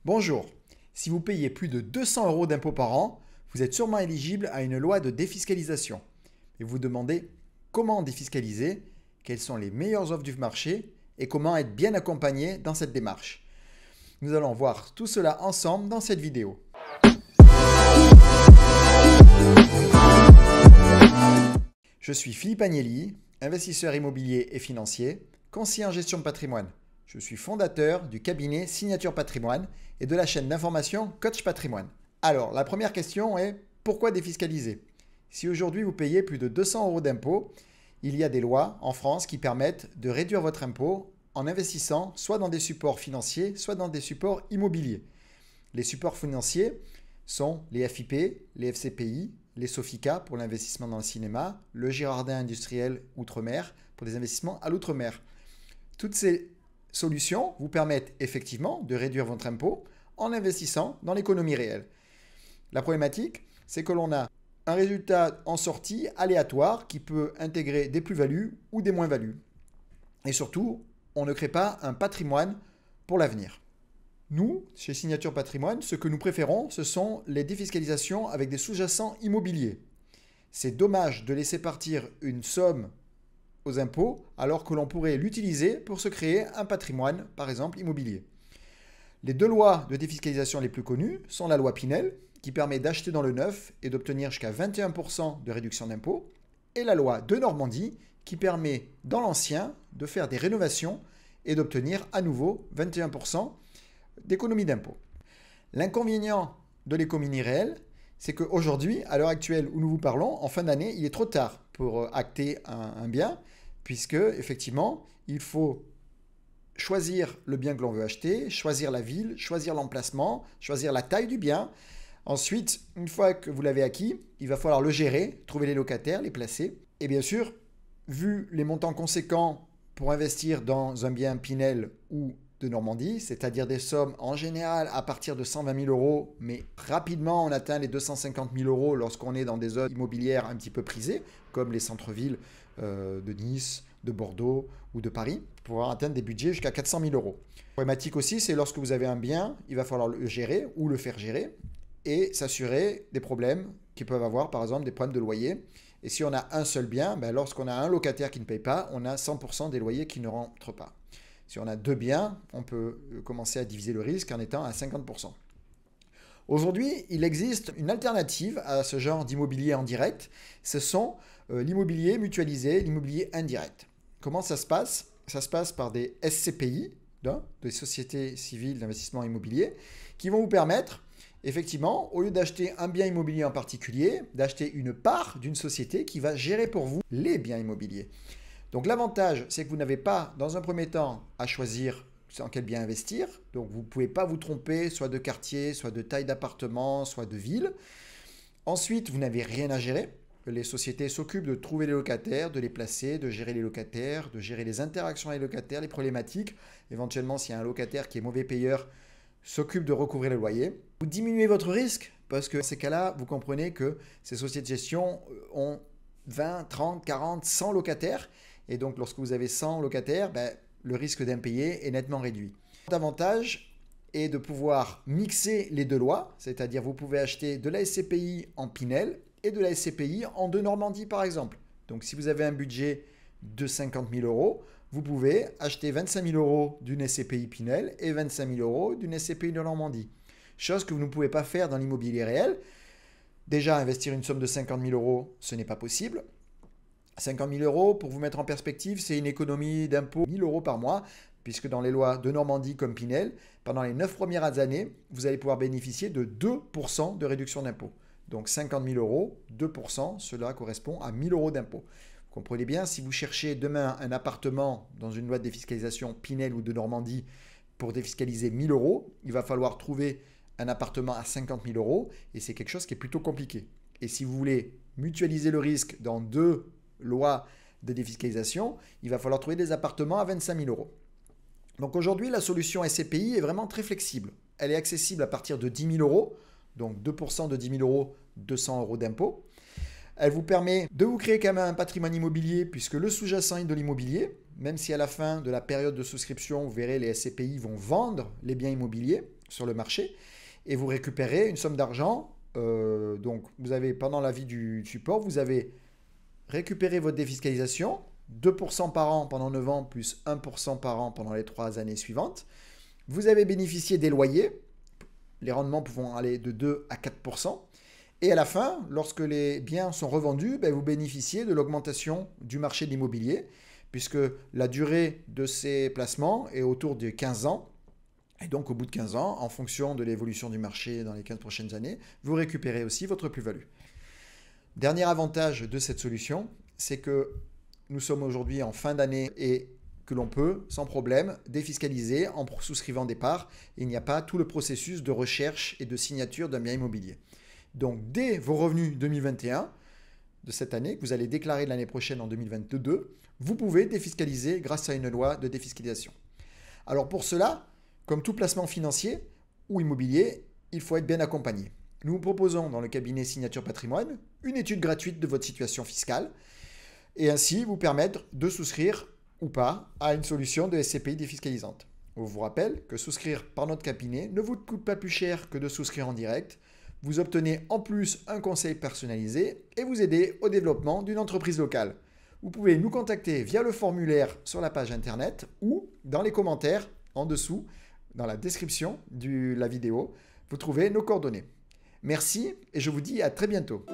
Bonjour, si vous payez plus de 200 € d'impôts par an, vous êtes sûrement éligible à une loi de défiscalisation. Et vous vous demandez comment défiscaliser, quelles sont les meilleures offres du marché et comment être bien accompagné dans cette démarche. Nous allons voir tout cela ensemble dans cette vidéo. Je suis Philippe Agnelli, investisseur immobilier et financier, conseiller en gestion de patrimoine. Je suis fondateur du cabinet Signature Patrimoine et de la chaîne d'information Coach Patrimoine. Alors, la première question est pourquoi défiscaliser? Si aujourd'hui vous payez plus de 200 € d'impôts, il y a des lois en France qui permettent de réduire votre impôt en investissant soit dans des supports financiers, soit dans des supports immobiliers. Les supports financiers sont les FIP, les FCPI, les Sofica pour l'investissement dans le cinéma, le Girardin industriel outre-mer pour des investissements à l'outre-mer. Toutes ces solutions vous permettent effectivement de réduire votre impôt en investissant dans l'économie réelle. La problématique, c'est que l'on a un résultat en sortie aléatoire qui peut intégrer des plus-values ou des moins-values. Et surtout, on ne crée pas un patrimoine pour l'avenir. Nous, chez Signature Patrimoine, ce que nous préférons, ce sont les défiscalisations avec des sous-jacents immobiliers. C'est dommage de laisser partir une somme aux impôts alors que l'on pourrait l'utiliser pour se créer un patrimoine, par exemple immobilier. Les deux lois de défiscalisation les plus connues sont la loi Pinel, qui permet d'acheter dans le neuf et d'obtenir jusqu'à 21% de réduction d'impôt, et la loi de Normandie, qui permet dans l'ancien de faire des rénovations et d'obtenir à nouveau 21% d'économie d'impôt. L'inconvénient de l'économie réelle, c'est qu'aujourd'hui, à l'heure actuelle où nous vous parlons, en fin d'année, il est trop tard pour acter un bien, puisque effectivement, il faut choisir le bien que l'on veut acheter, choisir la ville, choisir l'emplacement, choisir la taille du bien. Ensuite, une fois que vous l'avez acquis, il va falloir le gérer, trouver les locataires, les placer. Et bien sûr, vu les montants conséquents pour investir dans un bien Pinel ou de Normandie, c'est-à-dire des sommes en général à partir de 120 000 €, mais rapidement on atteint les 250 000 € lorsqu'on est dans des zones immobilières un petit peu prisées, comme les centres-villes de Nice, de Bordeaux ou de Paris, pour pouvoir atteindre des budgets jusqu'à 400 000 €. Problématique aussi, c'est lorsque vous avez un bien, il va falloir le gérer ou le faire gérer et s'assurer des problèmes qui peuvent avoir, par exemple des problèmes de loyer. Et si on a un seul bien, lorsqu'on a un locataire qui ne paye pas, on a 100% des loyers qui ne rentrent pas. Si on a deux biens, on peut commencer à diviser le risque en étant à 50%. Aujourd'hui, il existe une alternative à ce genre d'immobilier en direct. Ce sont l'immobilier mutualisé, l'immobilier indirect. Comment ça se passe? Ça se passe par des SCPI, des sociétés civiles d'investissement immobilier, qui vont vous permettre, effectivement, au lieu d'acheter un bien immobilier en particulier, d'acheter une part d'une société qui va gérer pour vous les biens immobiliers. Donc l'avantage, c'est que vous n'avez pas, dans un premier temps, à choisir dans quel bien investir. Donc vous ne pouvez pas vous tromper, soit de quartier, soit de taille d'appartement, soit de ville. Ensuite, vous n'avez rien à gérer. Les sociétés s'occupent de trouver les locataires, de les placer, de gérer les locataires, de gérer les interactions avec les locataires, les problématiques. Éventuellement, s'il y a un locataire qui est mauvais payeur, s'occupe de recouvrir le loyer. Vous diminuez votre risque parce que dans ces cas-là, vous comprenez que ces sociétés de gestion ont 20, 30, 40, 100 locataires. Et donc, lorsque vous avez 100 locataires, le risque d'impayé est nettement réduit. L'avantage est de pouvoir mixer les deux lois, c'est-à-dire vous pouvez acheter de la SCPI en Pinel et de la SCPI en de Normandie, par exemple. Donc, si vous avez un budget de 50 000 €, vous pouvez acheter 25 000 € d'une SCPI Pinel et 25 000 € d'une SCPI de Normandie. Chose que vous ne pouvez pas faire dans l'immobilier réel. Déjà, investir une somme de 50 000 €, ce n'est pas possible. 50 000 €, pour vous mettre en perspective, c'est une économie d'impôt 1 000 € par mois, puisque dans les lois de Normandie comme Pinel, pendant les 9 premières années, vous allez pouvoir bénéficier de 2% de réduction d'impôt. Donc 50 000 €, 2%, cela correspond à 1 000 € d'impôt. Vous comprenez bien, si vous cherchez demain un appartement dans une loi de défiscalisation Pinel ou de Normandie pour défiscaliser 1 000 €, il va falloir trouver un appartement à 50 000 € et c'est quelque chose qui est plutôt compliqué. Et si vous voulez mutualiser le risque dans deux loi de défiscalisation, il va falloir trouver des appartements à 25 000 €. Donc aujourd'hui, la solution SCPI est vraiment très flexible. Elle est accessible à partir de 10 000 €, donc 2% de 10 000 €, 200 € d'impôt. Elle vous permet de vous créer quand même un patrimoine immobilier puisque le sous-jacent est de l'immobilier, même si à la fin de la période de souscription, vous verrez, les SCPI vont vendre les biens immobiliers sur le marché et vous récupérez une somme d'argent. Donc, vous avez, pendant la vie du support, vous avez récupéré votre défiscalisation, 2% par an pendant 9 ans, plus 1% par an pendant les 3 années suivantes. Vous avez bénéficié des loyers, les rendements pouvant aller de 2 à 4%. Et à la fin, lorsque les biens sont revendus, vous bénéficiez de l'augmentation du marché de l'immobilier, puisque la durée de ces placements est autour de 15 ans. Et donc, au bout de 15 ans, en fonction de l'évolution du marché dans les 15 prochaines années, vous récupérez aussi votre plus-value. Dernier avantage de cette solution, c'est que nous sommes aujourd'hui en fin d'année et que l'on peut, sans problème, défiscaliser en souscrivant des parts. Il n'y a pas tout le processus de recherche et de signature d'un bien immobilier. Donc, dès vos revenus 2021 de cette année, que vous allez déclarer l'année prochaine en 2022, vous pouvez défiscaliser grâce à une loi de défiscalisation. Alors pour cela, comme tout placement financier ou immobilier, il faut être bien accompagné. Nous vous proposons dans le cabinet Signature Patrimoine une étude gratuite de votre situation fiscale et ainsi vous permettre de souscrire ou pas à une solution de SCPI défiscalisante. On vous rappelle que souscrire par notre cabinet ne vous coûte pas plus cher que de souscrire en direct. Vous obtenez en plus un conseil personnalisé et vous aidez au développement d'une entreprise locale. Vous pouvez nous contacter via le formulaire sur la page internet ou dans les commentaires en dessous, dans la description de la vidéo, vous trouvez nos coordonnées. Merci et je vous dis à très bientôt.